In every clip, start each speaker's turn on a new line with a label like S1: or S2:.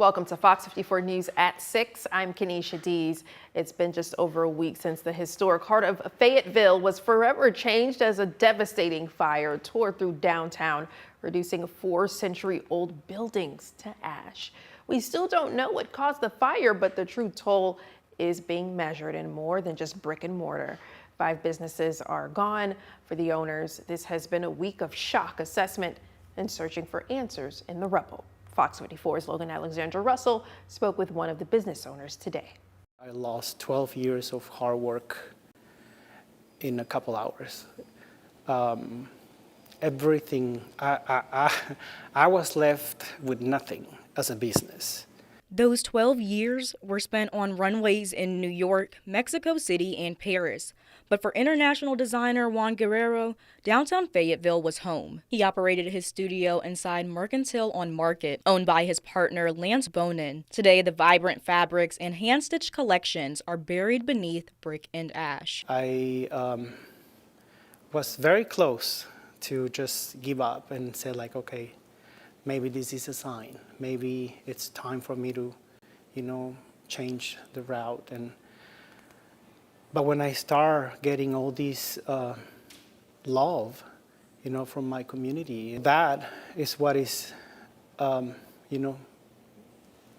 S1: Welcome to Fox 54 News at 6. I'm Kenesha Dees. It's been just over a week since the historic heart of Fayetteville was forever changed as a devastating fire tore through downtown, reducing 4-century-old buildings to ash. We still don't know what caused the fire, but the true toll is being measured in more than just brick and mortar. 5 businesses are gone. For the owners, this has been a week of shock, assessment, and searching for answers in the rubble. Fox 54's Logan Alexandra Russell spoke with one of the business owners today.
S2: I lost 12 years of hard work in a couple hours. Everything, I was left with nothing as a business.
S3: Those 12 years were spent on runways in New York, Mexico City, and Paris. But for international designer Juan Guerrero, downtown Fayetteville was home. He operated his studio inside Mercantile on Market, owned by his partner Lance Bonin. Today, the vibrant fabrics and hand-stitched collections are buried beneath brick and ash.
S2: I was very close to just give up and say, like, okay, maybe this is a sign. Maybe it's time for me to, change the route. But when I start getting all this love, from my community, that is what is,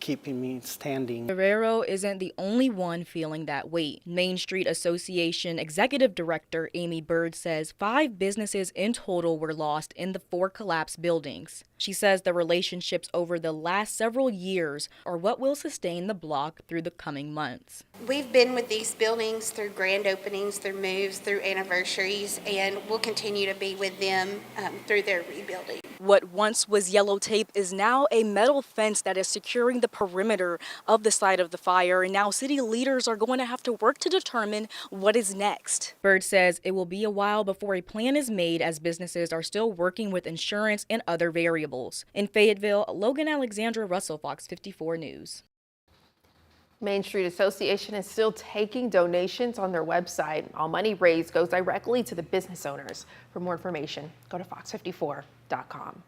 S2: keeping me standing.
S3: Guerrero isn't the only one feeling that weight. Main Street Association Executive Director Amy Bird says 5 businesses in total were lost in the 4 collapsed buildings. She says the relationships over the last several years are what will sustain the block through the coming months.
S4: We've been with these buildings through grand openings, through moves, through anniversaries, and we'll continue to be with them through their rebuilding.
S3: What once was yellow tape is now a metal fence that is securing the perimeter of the site of the fire, and now city leaders are going to have to work to determine what is next. Bird says it will be a while before a plan is made as businesses are still working with insurance and other variables. In Fayetteville, Logan Alexandra Russell, Fox 54 News.
S1: Main Street Association is still taking donations on their website. All money raised goes directly to the business owners. For more information, go to fox54.com.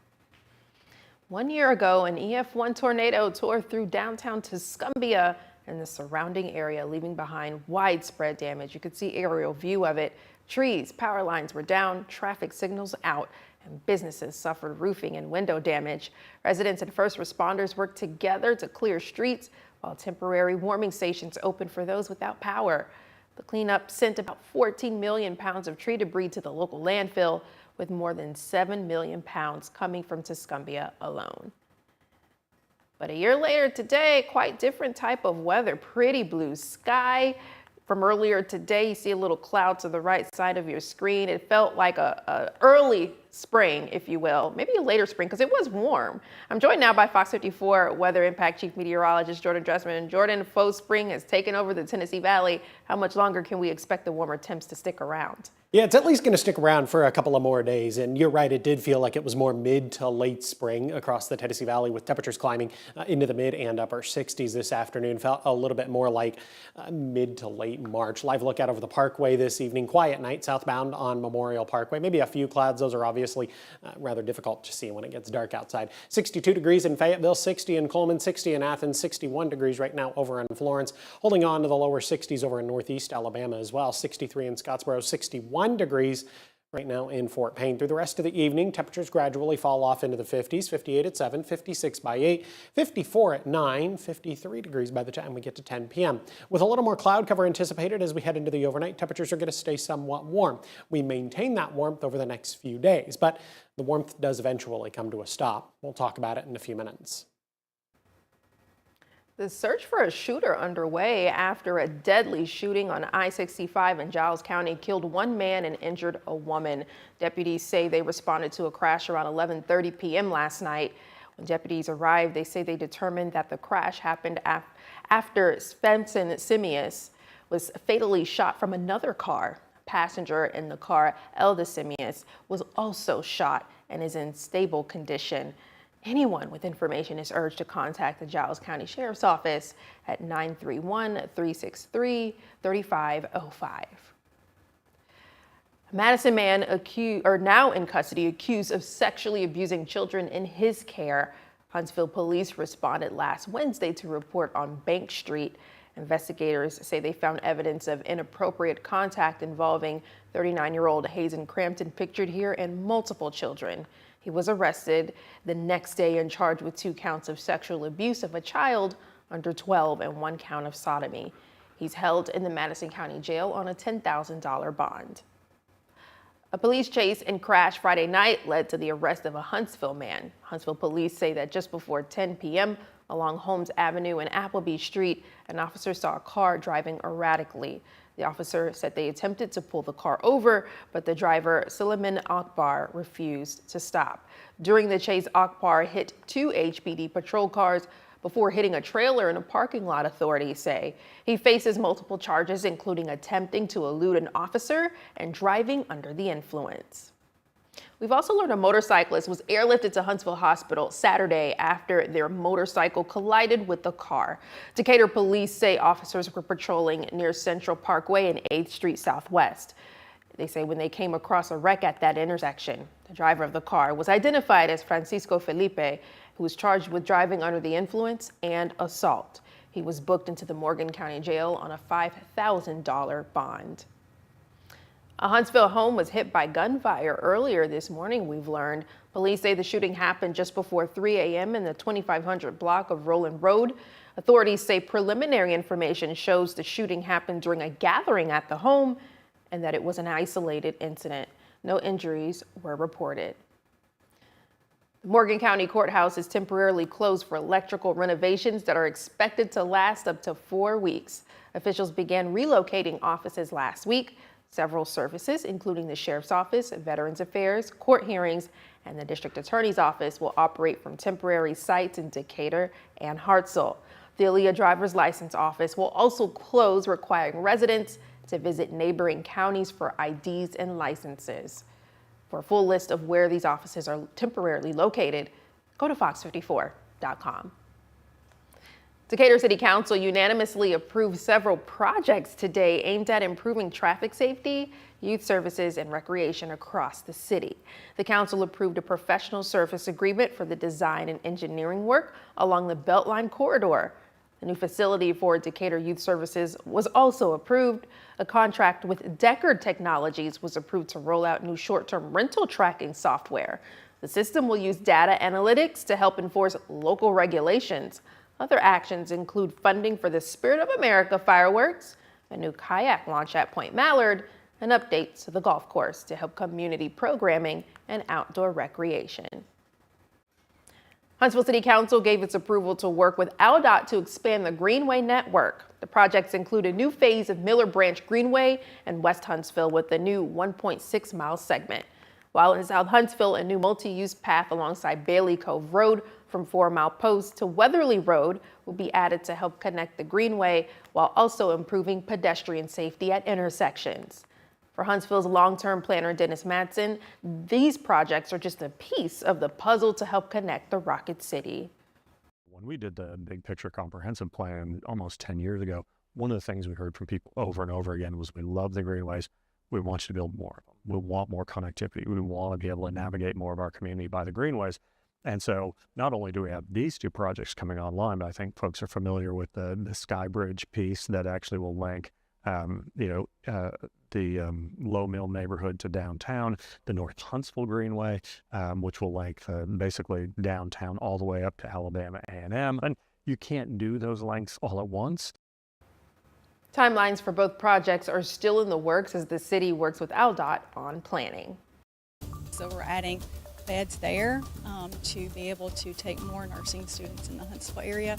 S1: 1 year ago, an EF1 tornado tore through downtown Tuscumbia and the surrounding area, leaving behind widespread damage. You could see aerial view of it. Trees, power lines were down, traffic signals out, and businesses suffered roofing and window damage. Residents and first responders worked together to clear streets, while temporary warming stations opened for those without power. The cleanup sent about 14 million pounds of tree debris to the local landfill, with more than 7 million pounds coming from Tuscumbia alone. But a year later today, quite different type of weather. Pretty blue sky. From earlier today, you see a little cloud to the right side of your screen. It felt like a early spring, if you will, maybe a later spring, because it was warm. I'm joined now by Fox 54 Weather Impact Chief Meteorologist Jordan Dressman. Jordan, faux spring has taken over the Tennessee Valley. How much longer can we expect the warmer temps to stick around?
S5: Yeah, it's at least going to stick around for a couple of more days. And you're right, it did feel like it was more mid to late spring across the Tennessee Valley, with temperatures climbing into the mid and upper 60s this afternoon. Felt a little bit more like mid to late March. Live look out over the Parkway this evening. Quiet night southbound on Memorial Parkway. Maybe a few clouds. Those are obviously rather difficult to see when it gets dark outside. 62 degrees in Fayetteville, 60 in Coleman, 60 in Athens, 61 degrees right now over in Florence. Holding on to the lower 60s over in northeast Alabama as well. 63 in Scottsboro, 61 degrees right now in Fort Payne. Through the rest of the evening, temperatures gradually fall off into the 50s, 58 at 7, 56 by 8, 54 at 9, 53 degrees by the time we get to 10 p.m. With a little more cloud cover anticipated as we head into the overnight, temperatures are going to stay somewhat warm. We maintain that warmth over the next few days, but the warmth does eventually come to a stop. We'll talk about it in a few minutes.
S1: The search for a shooter underway after a deadly shooting on I-65 in Giles County killed 1 man and injured a woman. Deputies say they responded to a crash around 11:30 p.m. last night. When deputies arrived, they say they determined that the crash happened after Spencer Simius was fatally shot from another car. A passenger in the car, Elda Simius, was also shot and is in stable condition. Anyone with information is urged to contact the Giles County Sheriff's Office at 931-363-3505. A Madison man now in custody, accused of sexually abusing children in his care. Huntsville police responded last Wednesday to report on Bank Street. Investigators say they found evidence of inappropriate contact involving 39-year-old Hazen Crampton, pictured here, and multiple children. He was arrested the next day and charged with 2 counts of sexual abuse of a child under 12 and 1 count of sodomy. He's held in the Madison County Jail on a $10,000 bond. A police chase and crash Friday night led to the arrest of a Huntsville man. Huntsville police say that just before 10 p.m. along Holmes Avenue and Appleby Street, an officer saw a car driving erratically. The officer said they attempted to pull the car over, but the driver, Suleiman Akbar, refused to stop. During the chase, Akbar hit 2 HPD patrol cars before hitting a trailer in a parking lot, authorities say. He faces multiple charges, including attempting to elude an officer and driving under the influence. We've also learned a motorcyclist was airlifted to Huntsville Hospital Saturday after their motorcycle collided with the car. Decatur police say officers were patrolling near Central Parkway and 8th Street Southwest. They say when they came across a wreck at that intersection, the driver of the car was identified as Francisco Felipe, who was charged with driving under the influence and assault. He was booked into the Morgan County Jail on a $5,000 bond. A Huntsville home was hit by gunfire earlier this morning, we've learned. Police say the shooting happened just before 3 a.m. in the 2500 block of Roland Road. Authorities say preliminary information shows the shooting happened during a gathering at the home and that it was an isolated incident. No injuries were reported. The Morgan County Courthouse is temporarily closed for electrical renovations that are expected to last up to 4 weeks. Officials began relocating offices last week. Several services, including the Sheriff's Office, Veterans Affairs, court hearings, and the District Attorney's Office, will operate from temporary sites in Decatur and Hartselle. The Aaliyah Driver's License Office will also close, requiring residents to visit neighboring counties for IDs and licenses. For a full list of where these offices are temporarily located, go to FOX54.com. Decatur City Council unanimously approved several projects today aimed at improving traffic safety, youth services, and recreation across the city. The council approved a professional service agreement for the design and engineering work along the Beltline corridor. The new facility for Decatur Youth Services was also approved. A contract with Deckard Technologies was approved to roll out new short-term rental tracking software. The system will use data analytics to help enforce local regulations. Other actions include funding for the Spirit of America fireworks, a new kayak launch at Point Mallard, and updates to the golf course to help community programming and outdoor recreation. Huntsville City Council gave its approval to work with AlDOT to expand the Greenway network. The projects include a new phase of Miller Branch Greenway and West Huntsville with a new 1.6-mile segment. While in South Huntsville, a new multi-use path alongside Bailey Cove Road from 4 Mile Post to Weatherly Road will be added to help connect the Greenway while also improving pedestrian safety at intersections. For Huntsville's long-term planner, Dennis Madsen, these projects are just a piece of the puzzle to help connect the Rocket City.
S6: When we did the big picture comprehensive plan almost 10 years ago, one of the things we heard from people over and over again was we love the greenways. We want you to build more of them. We want more connectivity. We want to be able to navigate more of our community by the greenways. And so not only do we have these 2 projects coming online, but I think folks are familiar with the Sky Bridge piece that actually will link the Low Mill neighborhood to downtown, the North Huntsville Greenway, which will link basically downtown all the way up to Alabama A&M. And you can't do those links all at once.
S1: Timelines for both projects are still in the works as the city works with AlDOT on planning.
S7: So we're adding beds there to be able to take more nursing students in the Huntsville area.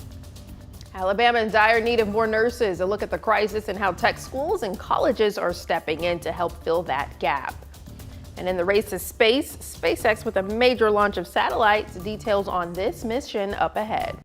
S1: Alabama in dire need of more nurses. A look at the crisis and how tech schools and colleges are stepping in to help fill that gap. And in the race to space, SpaceX with a major launch of satellites. Details on this mission up ahead.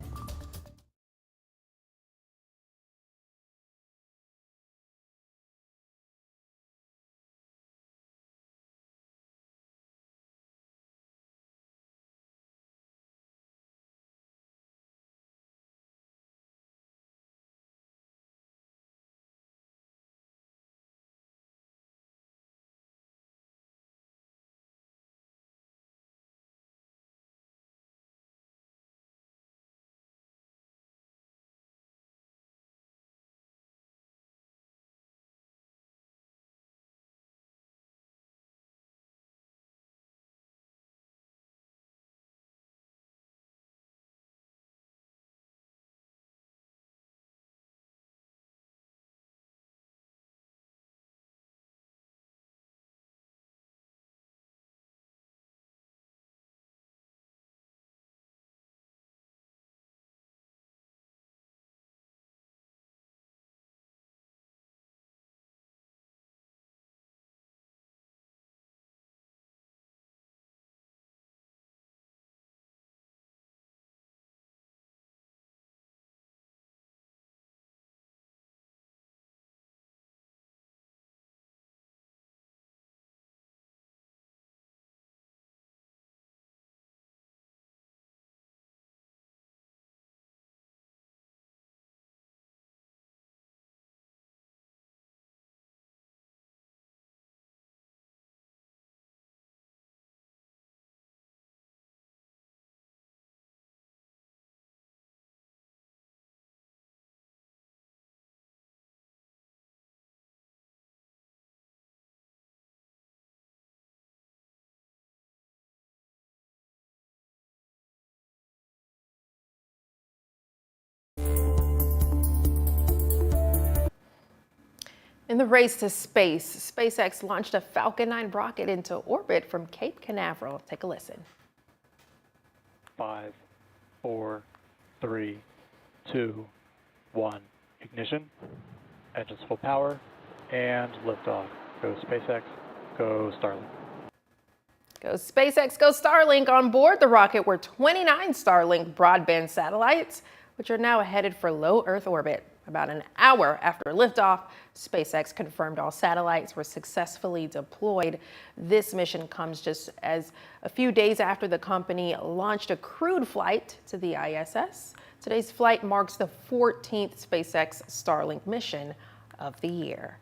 S1: In the race to space, SpaceX launched a Falcon 9 rocket into orbit from Cape Canaveral. Take a listen.
S8: 5, 4, 3, 2, 1. Ignition. Engines full power. And liftoff. Go SpaceX. Go Starlink.
S1: Go SpaceX, go Starlink. On board the rocket were 29 Starlink broadband satellites, which are now headed for low Earth orbit. About an hour after liftoff, SpaceX confirmed all satellites were successfully deployed. This mission comes just as a few days after the company launched a crewed flight to the ISS. Today's flight marks the 14th SpaceX Starlink mission of the year.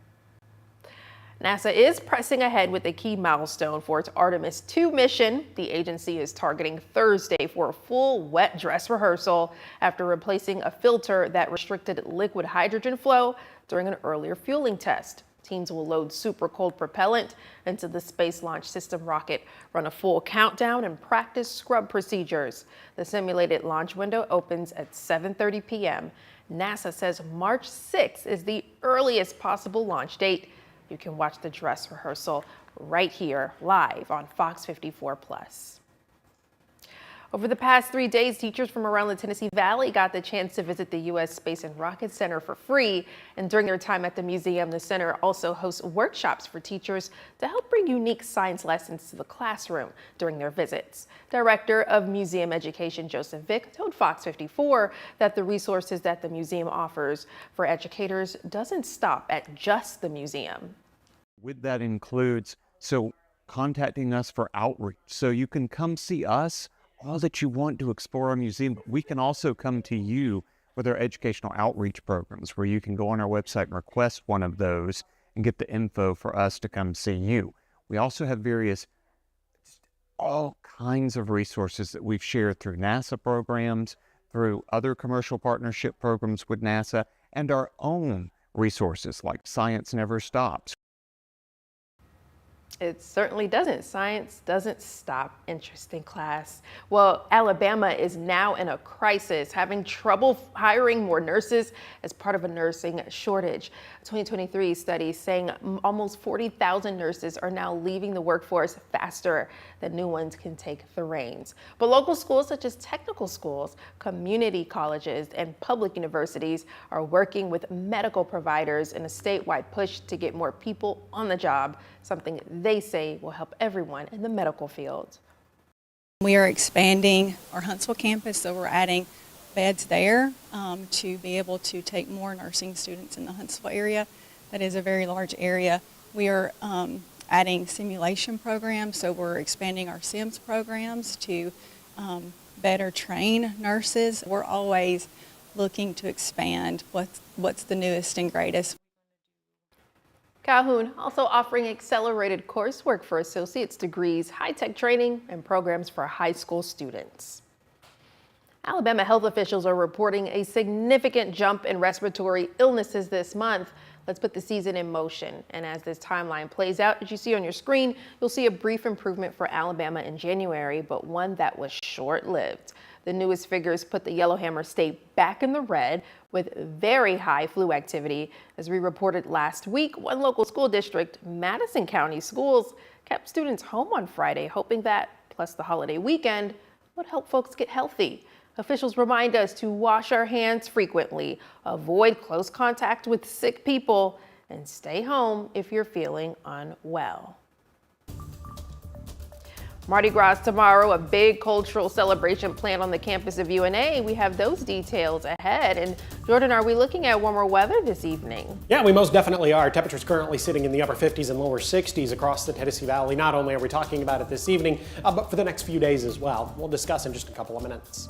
S1: NASA is pressing ahead with a key milestone for its Artemis II mission. The agency is targeting Thursday for a full wet dress rehearsal after replacing a filter that restricted liquid hydrogen flow during an earlier fueling test. Teams will load super cold propellant into the Space Launch System rocket, run a full countdown, and practice scrub procedures. The simulated launch window opens at 7:30 p.m. NASA says March 6th is the earliest possible launch date. You can watch the dress rehearsal right here live on Fox 54 Plus. Over the past 3 days, teachers from around the Tennessee Valley got the chance to visit the U.S. Space and Rocket Center for free. And during their time at the museum, the center also hosts workshops for teachers to help bring unique science lessons to the classroom during their visits. Director of Museum Education Joseph Vick told Fox 54 that the resources that the museum offers for educators doesn't stop at just the museum.
S9: With that includes contacting us for outreach. So you can come see us, all that you want to explore our museum, but we can also come to you with our educational outreach programs where you can go on our website and request one of those and get the info for us to come see you. We also have all kinds of resources that we've shared through NASA programs, through other commercial partnership programs with NASA, and our own resources like Science Never Stops.
S1: It certainly doesn't. Science doesn't stop. Interesting class. Well, Alabama is now in a crisis, having trouble hiring more nurses as part of a nursing shortage. A 2023 study saying almost 40,000 nurses are now leaving the workforce faster than new ones can take the reins. But local schools such as technical schools, community colleges, and public universities are working with medical providers in a statewide push to get more people on the job, something they say will help everyone in the medical field.
S7: We are expanding our Huntsville campus, so we're adding beds there to be able to take more nursing students in the Huntsville area. That is a very large area. We are adding simulation programs, so we're expanding our SIMS programs to better train nurses. We're always looking to expand what's the newest and greatest.
S1: Calhoun also offering accelerated coursework for associate's degrees, high-tech training, and programs for high school students. Alabama health officials are reporting a significant jump in respiratory illnesses this month. Let's put the season in motion. And as this timeline plays out, as you see on your screen, you'll see a brief improvement for Alabama in January, but one that was short-lived. The newest figures put the Yellowhammer State back in the red with very high flu activity. As we reported last week, one local school district, Madison County Schools, kept students home on Friday, hoping that, plus the holiday weekend, would help folks get healthy. Officials remind us to wash our hands frequently, avoid close contact with sick people, and stay home if you're feeling unwell. Mardi Gras tomorrow, a big cultural celebration planned on the campus of UNA. We have those details ahead. And Jordan, are we looking at warmer weather this evening?
S5: Yeah, we most definitely are. Temperatures currently sitting in the upper 50s and lower 60s across the Tennessee Valley. Not only are we talking about it this evening, but for the next few days as well. We'll discuss in just a couple of minutes.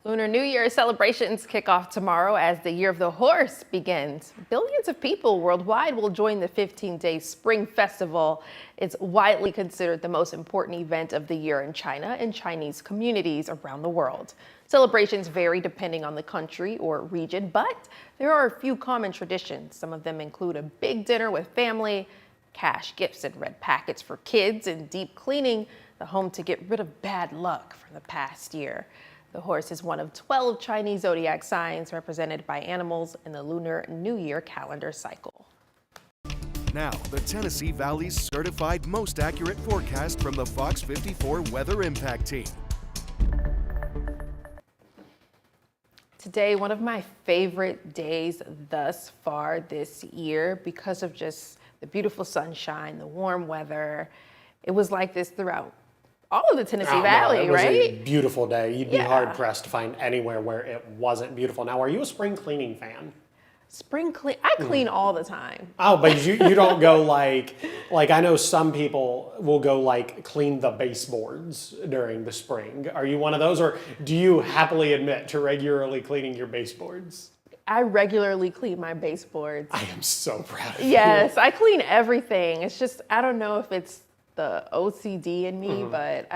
S1: Lunar New Year celebrations kick off tomorrow as the Year of the Horse begins. Billions of people worldwide will join the 15-day Spring Festival. It's widely considered the most important event of the year in China and Chinese communities around the world. Celebrations vary depending on the country or region, but there are a few common traditions. Some of them include a big dinner with family, cash gifts and red packets for kids, and deep cleaning the home to get rid of bad luck from the past year. The horse is one of 12 Chinese zodiac signs represented by animals in the Lunar New Year calendar cycle.
S10: Now, the Tennessee Valley's certified most accurate forecast from the FOX54 Weather Impact Team.
S1: Today, one of my favorite days thus far this year because of just the beautiful sunshine, the warm weather. It was like this throughout all of the Tennessee Valley,
S5: it was
S1: right?
S5: a beautiful day. You'd be
S1: Yeah.
S5: hard pressed to find anywhere where it wasn't beautiful. Now, are you a spring cleaning fan?
S1: Spring clean, I clean all the time.
S5: Oh, but you don't go like I know some people will go like clean the baseboards during the spring. Are you one of those, or do you happily admit to regularly cleaning your baseboards?
S1: I regularly clean my baseboards.
S5: I am so proud of you.
S1: Yes, I clean everything. It's just, I don't know if it's the OCD in me, but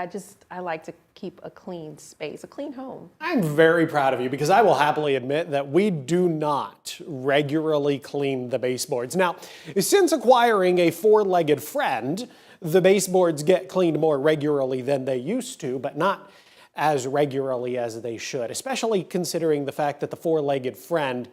S1: I like to keep a clean space, a clean home.
S5: I'm very proud of you because I will happily admit that we do not regularly clean the baseboards. Now, since acquiring a four-legged friend, the baseboards get cleaned more regularly than they used to, but not as regularly as they should, especially considering the fact that the four-legged friend,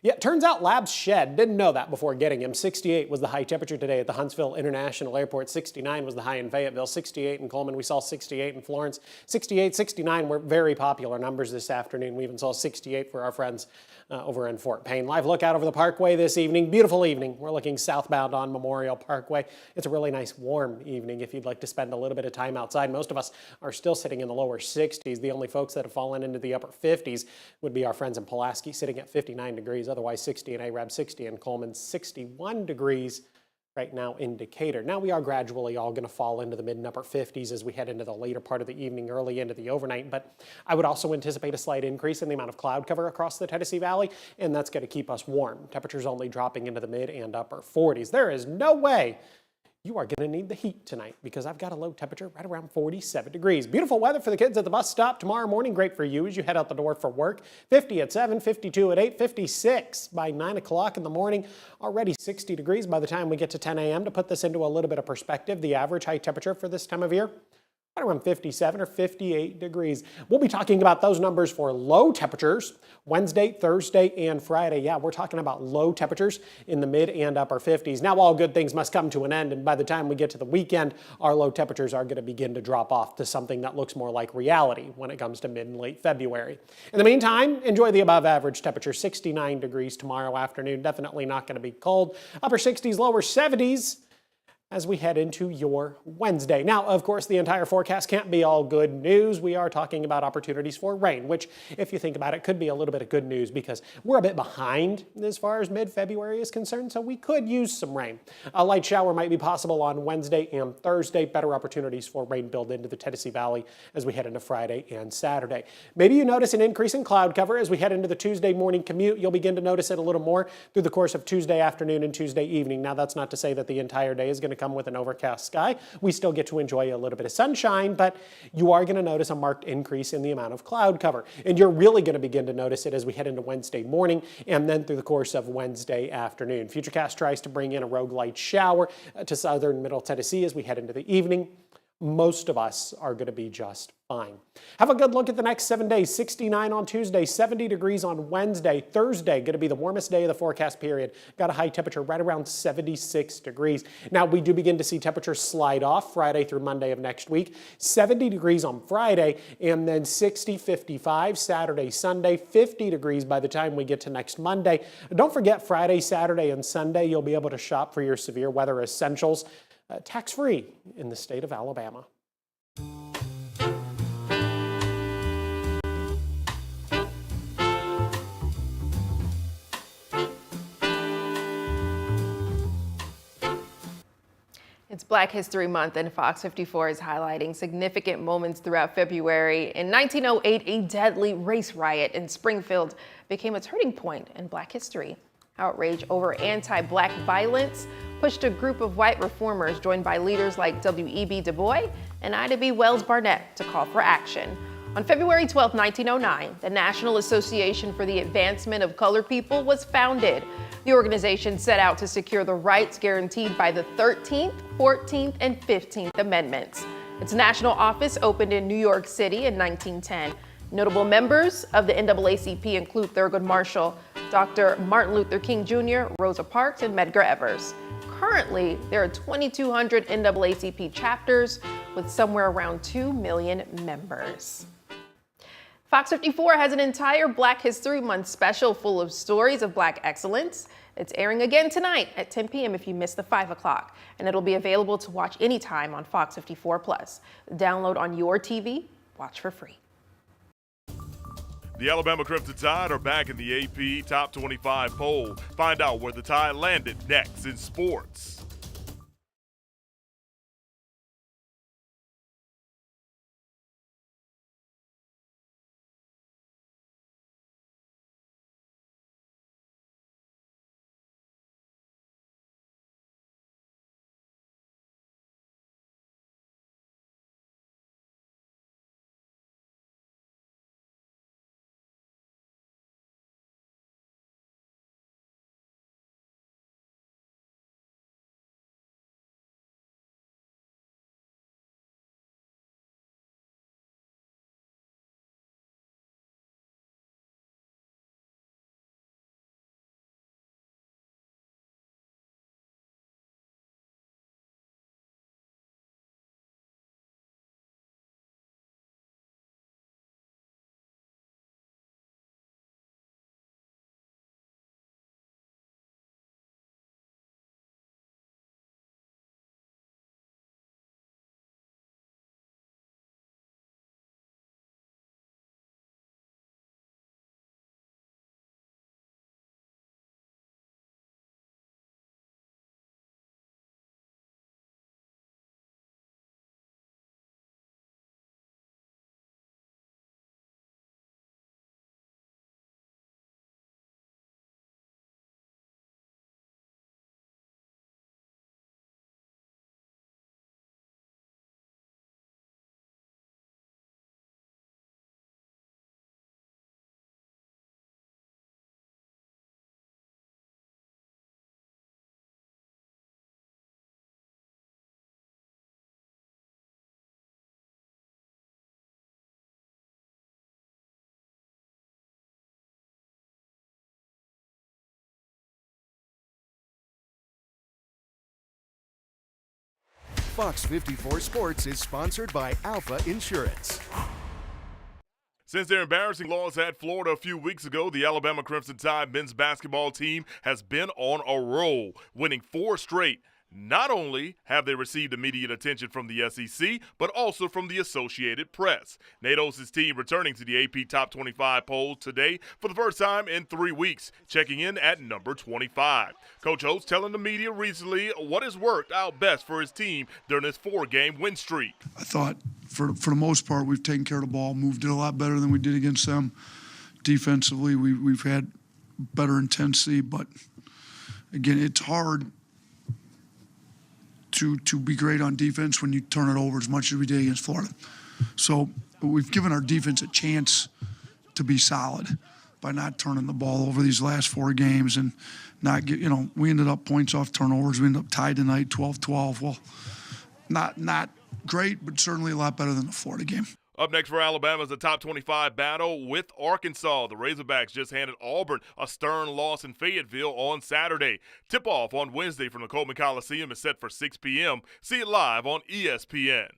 S5: yeah, it turns out Labs shed. Didn't know that before getting him. 68 was the high temperature today at the Huntsville International Airport. 69 was the high in Fayetteville. 68 in Coleman. We saw 68 in Florence. 68, 69 were very popular numbers this afternoon. We even saw 68 for our friends over in Fort Payne. Live look out over the Parkway this evening. Beautiful evening. We're looking southbound on Memorial Parkway. It's a really nice warm evening if you'd like to spend a little bit of time outside. Most of us are still sitting in the lower 60s. The only folks that have fallen into the upper 50s would be our friends in Pulaski, sitting at 59 degrees. Otherwise 60 in Arab, 60 in Coleman, 61 degrees right now in Decatur. Now we are gradually all going to fall into the mid and upper 50s as we head into the later part of the evening, early into the overnight, but I would also anticipate a slight increase in the amount of cloud cover across the Tennessee Valley, and that's going to keep us warm. Temperatures only dropping into the mid and upper 40s. There is no way you are going to need the heat tonight because I've got a low temperature right around 47 degrees. Beautiful weather for the kids at the bus stop tomorrow morning. Great for you as you head out the door for work. 50 at 7, 52 at 8, 56 by 9 o'clock in the morning. Already 60 degrees by the time we get to 10 a.m. To put this into a little bit of perspective, the average high temperature for this time of year, right around 57 or 58 degrees. We'll be talking about those numbers for low temperatures Wednesday, Thursday, and Friday. Yeah, we're talking about low temperatures in the mid and upper 50s. Now, all good things must come to an end, and by the time we get to the weekend, our low temperatures are going to begin to drop off to something that looks more like reality when it comes to mid and late February. In the meantime, enjoy the above average temperature, 69 degrees tomorrow afternoon. Definitely not going to be cold. Upper 60s, lower 70s. As we head into your Wednesday. Now, of course, the entire forecast can't be all good news. We are talking about opportunities for rain, which, if you think about it, could be a little bit of good news because we're a bit behind as far as mid-February is concerned, so we could use some rain. A light shower might be possible on Wednesday and Thursday. Better opportunities for rain build into the Tennessee Valley as we head into Friday and Saturday. Maybe you notice an increase in cloud cover as we head into the Tuesday morning commute. You'll begin to notice it a little more through the course of Tuesday afternoon and Tuesday evening. Now, that's not to say that the entire day is going to come with an overcast sky. We still get to enjoy a little bit of sunshine, but you are going to notice a marked increase in the amount of cloud cover. And you're really going to begin to notice it as we head into Wednesday morning and then through the course of Wednesday afternoon. Futurecast tries to bring in a rogue light shower to southern middle Tennessee as we head into the evening. Most of us are going to be just fine. Have a good look at the next 7 days. 69 on Tuesday, 70 degrees on Wednesday. Thursday, going to be the warmest day of the forecast period. Got a high temperature right around 76 degrees. Now, we do begin to see temperatures slide off Friday through Monday of next week. 70 degrees on Friday, and then 60, 55 Saturday, Sunday, 50 degrees by the time we get to next Monday. Don't forget Friday, Saturday, and Sunday, you'll be able to shop for your severe weather essentials tax-free in the state of Alabama.
S1: It's Black History Month, and Fox 54 is highlighting significant moments throughout February. In 1908, a deadly race riot in Springfield became a turning point in Black history. Outrage over anti-Black violence pushed a group of white reformers joined by leaders like W.E.B. Du Bois and Ida B. Wells Barnett to call for action. On February 12, 1909, the National Association for the Advancement of Colored People was founded. The organization set out to secure the rights guaranteed by the 13th, 14th, and 15th Amendments. Its national office opened in New York City in 1910. Notable members of the NAACP include Thurgood Marshall, Dr. Martin Luther King Jr., Rosa Parks, and Medgar Evers. Currently, there are 2,200 NAACP chapters with somewhere around 2 million members. Fox 54 has an entire Black History Month special full of stories of Black excellence. It's airing again tonight at 10 p.m. if you missed the 5 o'clock, and it'll be available to watch anytime on Fox 54 Plus. Download on your TV, watch for free.
S11: The Alabama Crimson Tide are back in the AP Top 25 poll. Find out where the Tide landed next in sports.
S10: Fox 54 Sports is sponsored by Alpha Insurance.
S11: Since their embarrassing loss at Florida a few weeks ago, the Alabama Crimson Tide men's basketball team has been on a roll, winning 4 straight. Not only have they received immediate attention from the SEC, but also from the Associated Press. Nate Oates' team returning to the AP Top 25 poll today for the first time in 3 weeks, checking in at number 25. Coach Oates telling the media recently what has worked out best for his team during this 4-game win streak.
S12: I thought for the most part we've taken care of the ball, moved it a lot better than we did against them. Defensively, we've had better intensity, but again, it's hard to be great on defense when you turn it over as much as we did against Florida. So we've given our defense a chance to be solid by not turning the ball over these last 4 games and not get, we ended up points off turnovers. We ended up tied tonight, 12-12. Well, not great, but certainly a lot better than the Florida game.
S11: Up next for Alabama is the top 25 battle with Arkansas. The Razorbacks just handed Auburn a stern loss in Fayetteville on Saturday. Tip-off on Wednesday from the Coleman Coliseum is set for 6 p.m. See it live on ESPN.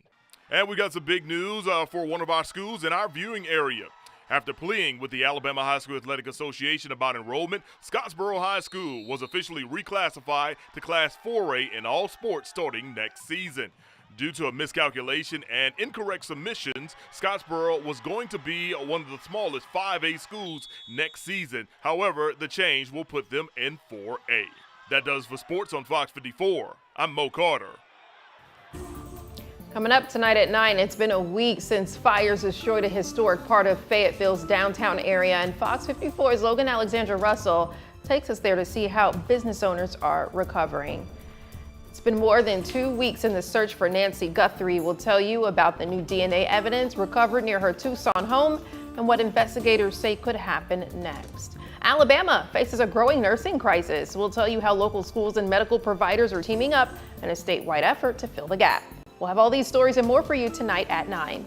S11: And we got some big news for one of our schools in our viewing area. After pleading with the Alabama High School Athletic Association about enrollment, Scottsboro High School was officially reclassified to Class 4A in all sports starting next season. Due to a miscalculation and incorrect submissions, Scottsboro was going to be one of the smallest 5A schools next season. However, the change will put them in 4A. That does for sports on Fox 54. I'm Mo Carter.
S1: Coming up tonight at 9, it's been a week since fires destroyed a historic part of Fayetteville's downtown area, and Fox 54's Logan Alexandra Russell takes us there to see how business owners are recovering. It's been more than 2 weeks in the search for Nancy Guthrie. We'll tell you about the new DNA evidence recovered near her Tucson home and what investigators say could happen next. Alabama faces a growing nursing crisis. We'll tell you how local schools and medical providers are teaming up in a statewide effort to fill the gap. We'll have all these stories and more for you tonight at 9.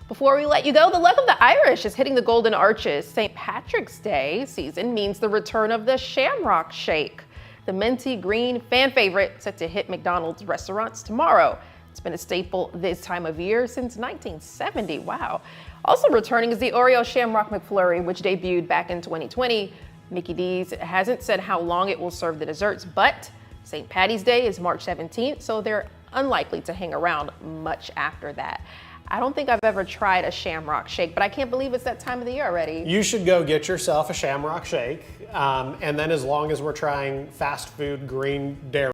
S1: Before we let you go, the luck of the Irish is hitting the Golden Arches. St. Patrick's Day season means the return of the Shamrock Shake, the minty green fan favorite set to hit McDonald's restaurants tomorrow. It's been a staple this time of year since 1970. Wow. Also returning is the Oreo Shamrock McFlurry, which debuted back in 2020. Mickey D's hasn't said how long it will serve the desserts, but St. Patty's Day is March 17th, so they're unlikely to hang around much after that. I don't think I've ever tried a Shamrock Shake, but I can't believe it's that time of the year already.
S5: You should go get yourself a Shamrock Shake, and then as long as we're trying fast food green dairy